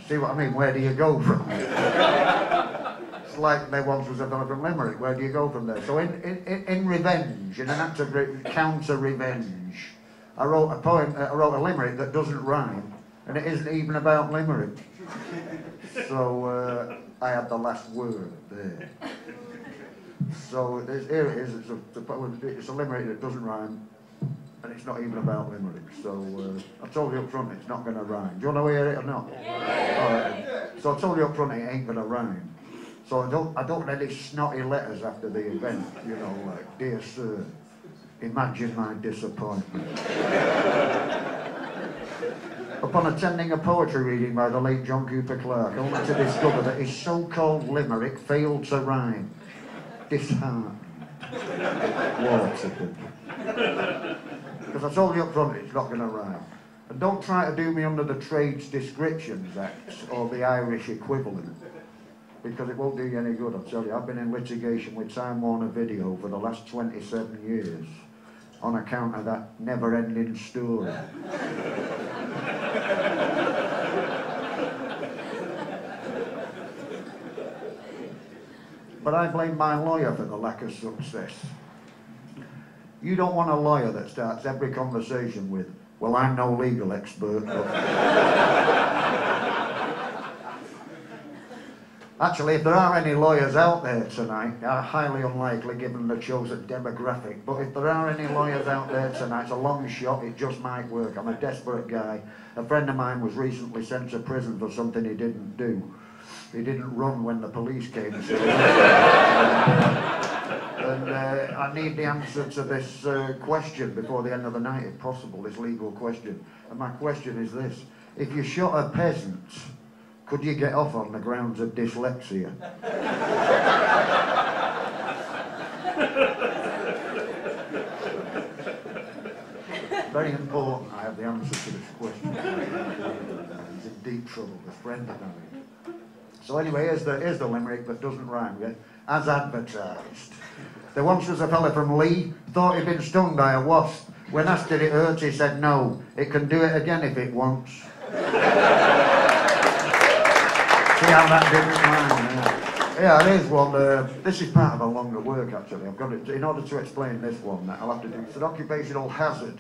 See what I mean? Where do you go from there? It's like there once was a fellow from Limerick. Where do you go from there? So in revenge, in an act of counter-revenge, I wrote a poem, I wrote a limerick that doesn't rhyme, and it isn't even about Limerick. So I had the last word there. So here it is, it's a limerick that doesn't rhyme, and it's not even about Limerick. So I told you up front it's not going to rhyme. Do you want to hear it or not? Yeah. All right. So I told you up front it ain't going to rhyme. So I don't let any snotty letters after the event, you know, like, dear sir, imagine my disappointment. Upon attending a poetry reading by the late John Cooper Clarke, only to discover that his so-called limerick failed to rhyme. Disheartened. Waterford. Because I told you up front it's not going to rhyme. And don't try to do me under the Trades Descriptions Act or the Irish equivalent, because it won't do you any good, I'll tell you. I've been in litigation with Time Warner Video for the last 27 years on account of that never-ending story. But I blame my lawyer for the lack of success. You don't want a lawyer that starts every conversation with, well, I'm no legal expert, but... Actually, if there are any lawyers out there tonight, are highly unlikely given the chosen demographic, but if there are any lawyers out there tonight, it's a long shot, it just might work. I'm a desperate guy. A friend of mine was recently sent to prison for something he didn't do. He didn't run when the police came. So and I need the answer to this question before the end of the night, if possible, this legal question. And my question is this: if you shot a peasant, could you get off on the grounds of dyslexia? Very important I have the answer to this question. He's in deep trouble, a friend of mine. So anyway, here's the limerick that doesn't rhyme, yeah? As advertised. There once was a fella from Lee, thought he'd been stung by a wasp. When asked did it hurt, he said no, it can do it again if it wants. See how that didn't rhyme? Yeah, there's one. This is part of a longer work, actually. I've got it. In order to explain this one, I'll have to do. It's an occupational hazard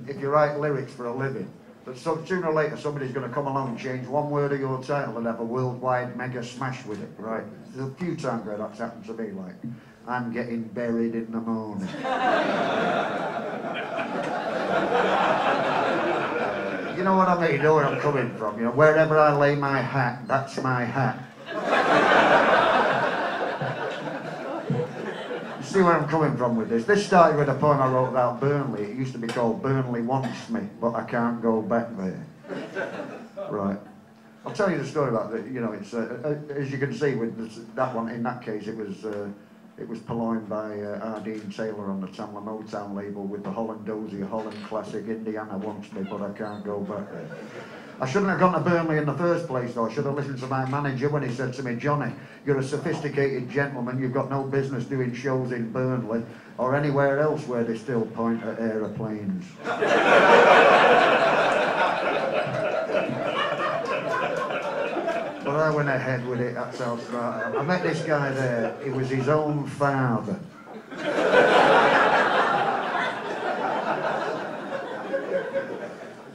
if you write lyrics for a living. But sooner or later, somebody's going to come along and change one word of your title and have a worldwide mega smash with it, right? There's a few times where that's happened to me, like, I'm getting buried in the morning. You know what I mean? You know where I'm coming from. You know, wherever I lay my hat, that's my hat. You see where I'm coming from with this? This started with a poem I wrote about Burnley. It used to be called Burnley Wants Me, but I can't go back there. Right. I'll tell you the story about it. You know, it's as you can see with this, that one. In that case, it was purloined by Ardeen Taylor on the Tamla Motown label with the Holland Dozy, Holland classic, Indiana Wants Me, but I can't go back there. I shouldn't have gone to Burnley in the first place, though. I should have listened to my manager when he said to me, Johnny, you're a sophisticated gentleman, you've got no business doing shows in Burnley or anywhere else where they still point at aeroplanes. But I went ahead with it, that's how smart. I met this guy there, he was his own father.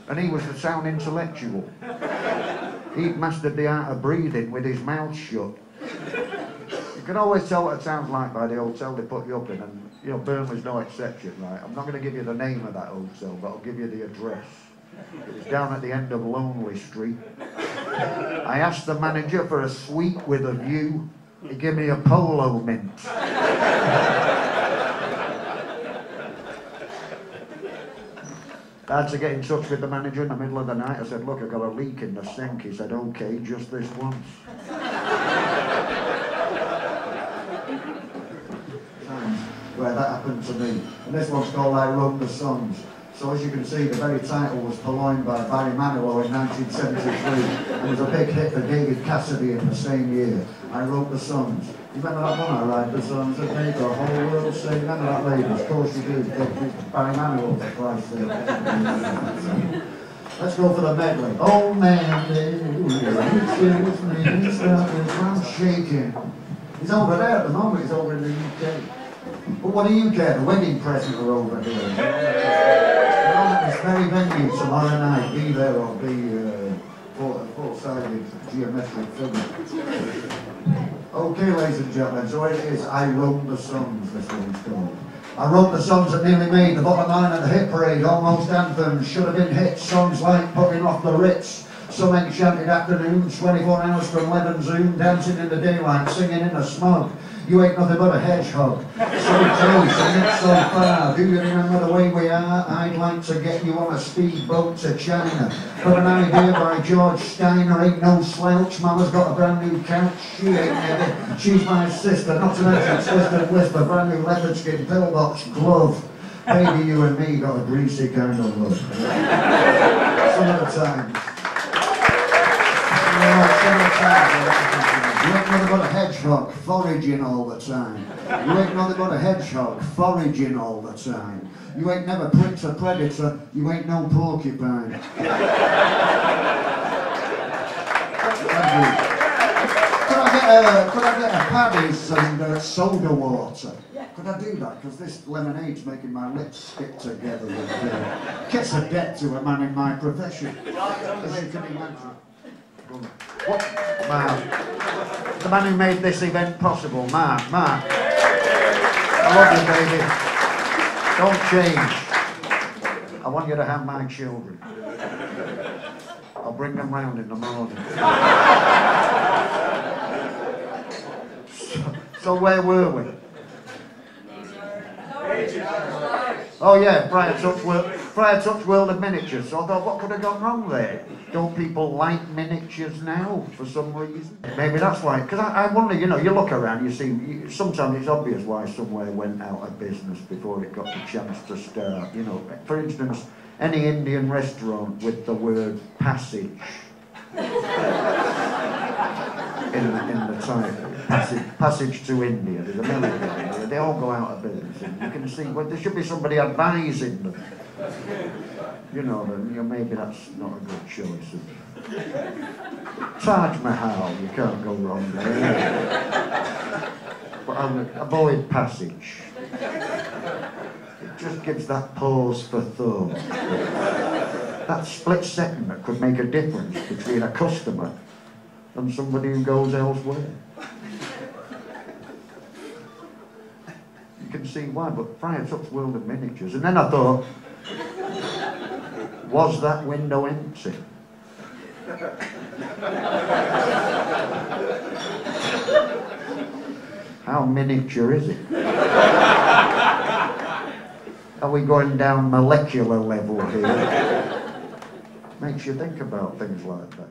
And he was the town intellectual. He'd mastered the art of breathing with his mouth shut. You can always tell what a town's like by the hotel they put you up in, and you know, Burnley's no exception, right? I'm not going to give you the name of that hotel, but I'll give you the address. It was down at the end of Lonely Street. I asked the manager for a suite with a view. He gave me a polo mint. I had to get in touch with the manager in the middle of the night. I said, look, I've got a leak in the sink. He said, okay, just this once. Where that happened to me. And this one's called I Wrote the Songs. So as you can see, the very title was purloined by Barry Manilow in 1973. It was a big hit for David Cassidy in the same year. I Wrote the Songs. You remember that one? I write the songs that made the whole world sing. Remember that, ladies? Of course you do. Barry Manilow, for Christ's sake. Let's go for the medley. Oh man, I'm shaking. He's over there at the moment, he's over in the UK. But what do you care? The wedding present are over here. You're on this very venue tomorrow night. Be there or be four-sided geometric figure. Okay, ladies and gentlemen, so it is I Wrote the Songs, this one's called. I wrote the songs that nearly made the bottom line of the hit parade, almost anthems, should have been hits, songs like Putting Off the Ritz, some enchanted afternoons, 24 hours from Lebanon Zoom, dancing in the daylight, singing in the smog. You ain't nothing but a hedgehog, so close and yet so far. Do you remember the way we are? I'd like to get you on a speedboat to China. Got an idea by George Steiner, ain't no slouch. Mama's got a brand new couch, she ain't heavy. She's my sister, not to mention Twisted Whisper, brand new leopard skin pillbox glove. Baby, you and me got a greasy kind of love. Some of the times. You ain't nothing but a hedgehog, foraging all the time. You ain't nothing but a hedgehog, foraging all the time. You ain't never pricked a predator, you ain't no porcupine. Could I get a Paddy's and soda water? Could I do that? Because this lemonade's making my lips stick together. Kiss a debt to a man in my profession. As you can imagine. What? Mark. The man who made this event possible. Mark. I love you, baby. Don't change. I want you to have my children. I'll bring them round in the morning. So where were we? Oh yeah, Friar Tuck's World of Miniatures. So I thought, what could have gone wrong there? Don't people like miniatures now, for some reason? Maybe that's why, because I wonder, you know, you look around, you see, sometimes it's obvious why somewhere went out of business before it got the chance to start. You know, for instance, any Indian restaurant with the word passage in the title. Passage to India, there's a million of them. They all go out of business. And you can see, well, there should be somebody advising them. You know, maybe that's not a good choice. Taj Mahal, you can't go wrong there. But avoid passage. It just gives that pause for thought. That split second that could make a difference between a customer and somebody who goes elsewhere. You can see why, but Friar Tuck's World of Miniatures. And then I thought, was that window empty? How miniature is it? Are we going down molecular level here? Makes you think about things like that.